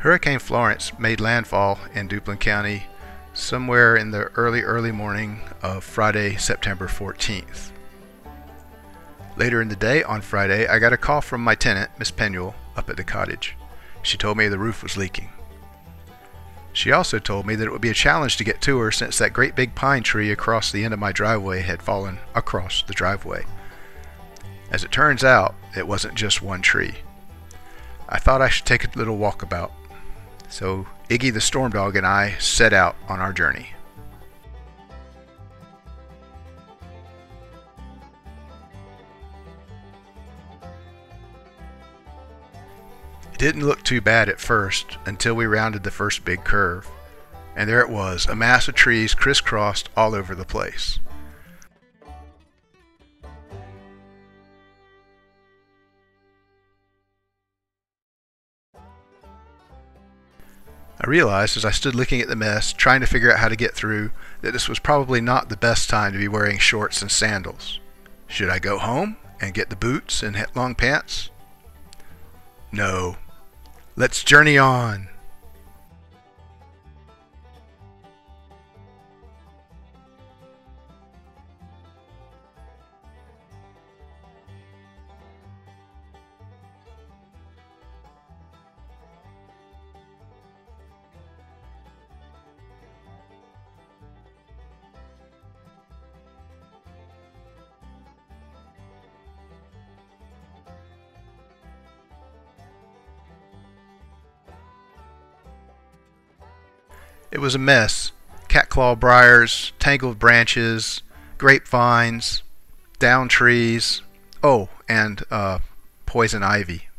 Hurricane Florence made landfall in Duplin County somewhere in the early morning of Friday, September 14th. Later in the day on Friday, I got a call from my tenant, Miss Penuel, up at the cottage. She told me the roof was leaking. She also told me that it would be a challenge to get to her since that great big pine tree across the end of my driveway had fallen across the driveway. As it turns out, it wasn't just one tree. I thought I should take a little walkabout. So Iggy the storm dog and I set out on our journey. It didn't look too bad at first until we rounded the first big curve, and there it was, a mass of trees crisscrossed all over the place. I realized as I stood looking at the mess, trying to figure out how to get through, that this was probably not the best time to be wearing shorts and sandals. Should I go home and get the boots and long pants? No. Let's journey on. It was a mess. Catclaw briars, tangled branches, grapevines, down trees, and poison ivy.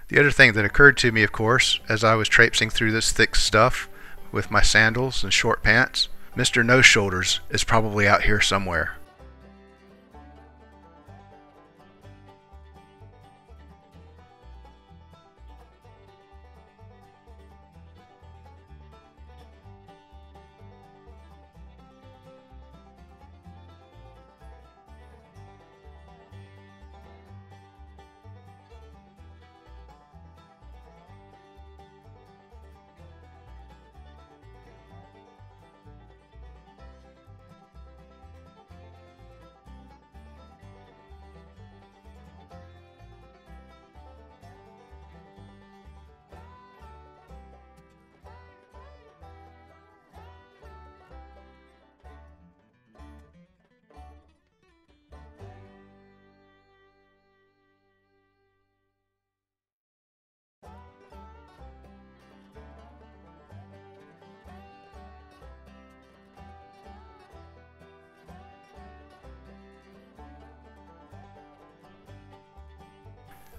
The other thing that occurred to me, of course, as I was traipsing through this thick stuff with my sandals and short pants, Mr. No Shoulders is probably out here somewhere.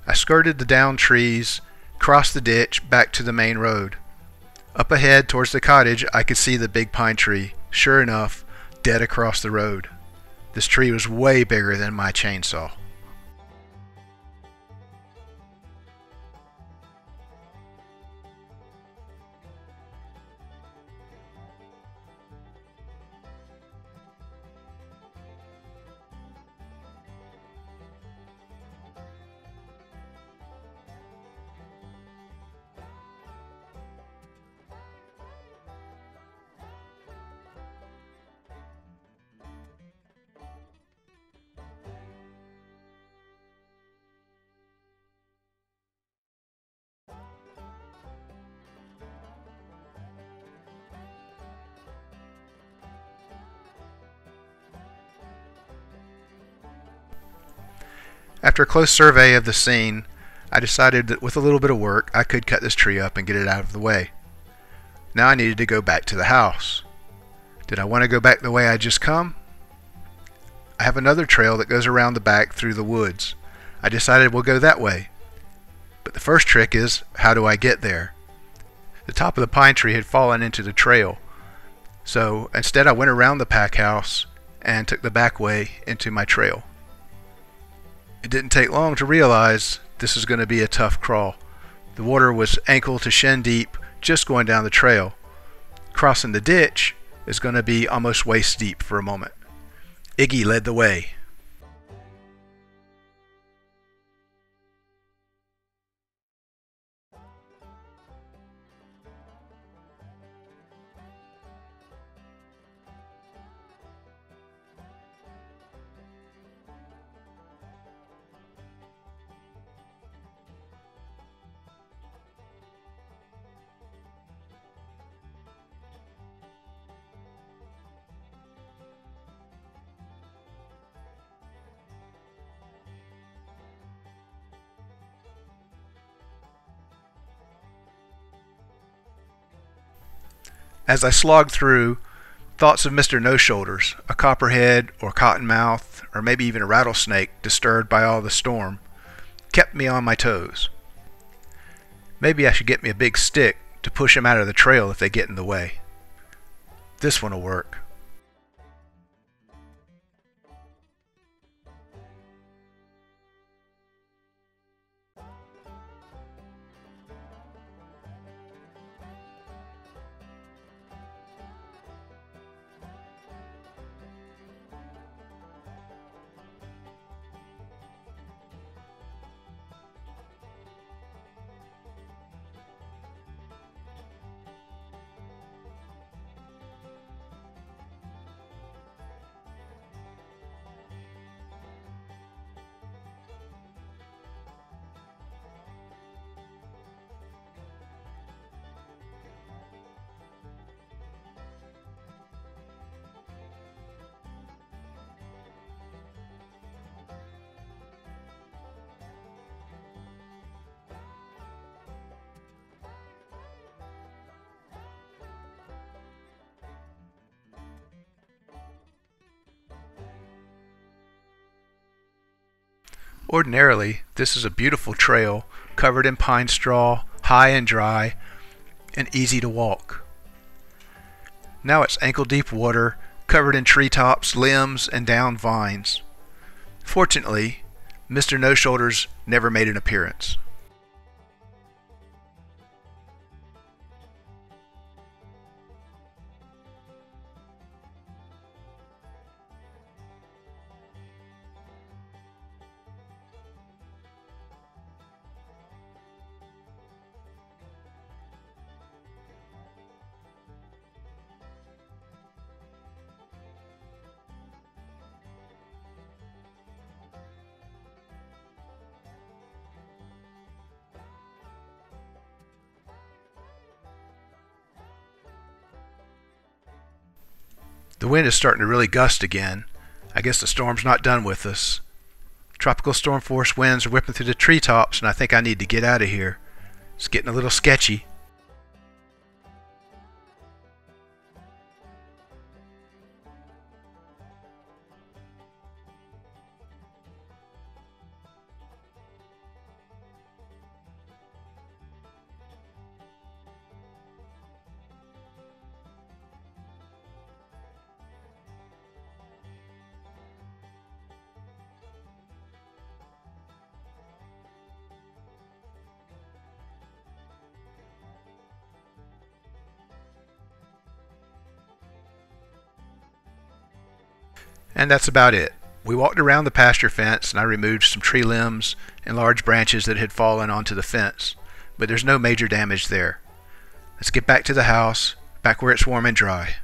I skirted the downed trees, crossed the ditch, back to the main road. Up ahead, towards the cottage, I could see the big pine tree, sure enough, dead across the road. This tree was way bigger than my chainsaw. After a close survey of the scene, I decided that with a little bit of work, I could cut this tree up and get it out of the way. Now I needed to go back to the house. Did I want to go back the way I just come? I have another trail that goes around the back through the woods. I decided we'll go that way. But the first trick is, how do I get there? The top of the pine tree had fallen into the trail. So instead I went around the pack house and took the back way into my trail. It didn't take long to realize this was going to be a tough crawl. The water was ankle to shin deep just going down the trail. Crossing the ditch is going to be almost waist deep for a moment. Iggy led the way. As I slogged through, thoughts of Mr. No-Shoulders, a copperhead or cottonmouth, or maybe even a rattlesnake disturbed by all the storm, kept me on my toes. Maybe I should get me a big stick to push them out of the trail if they get in the way. This one'll work. Ordinarily, this is a beautiful trail covered in pine straw, high and dry, and easy to walk. Now it's ankle-deep water covered in treetops, limbs, and down vines. Fortunately, Mr. No-Shoulders never made an appearance. The wind is starting to really gust again. I guess the storm's not done with us. Tropical storm force winds are whipping through the treetops, and I think I need to get out of here. It's getting a little sketchy. And that's about it. We walked around the pasture fence and I removed some tree limbs and large branches that had fallen onto the fence, but there's no major damage there. Let's get back to the house, back where it's warm and dry.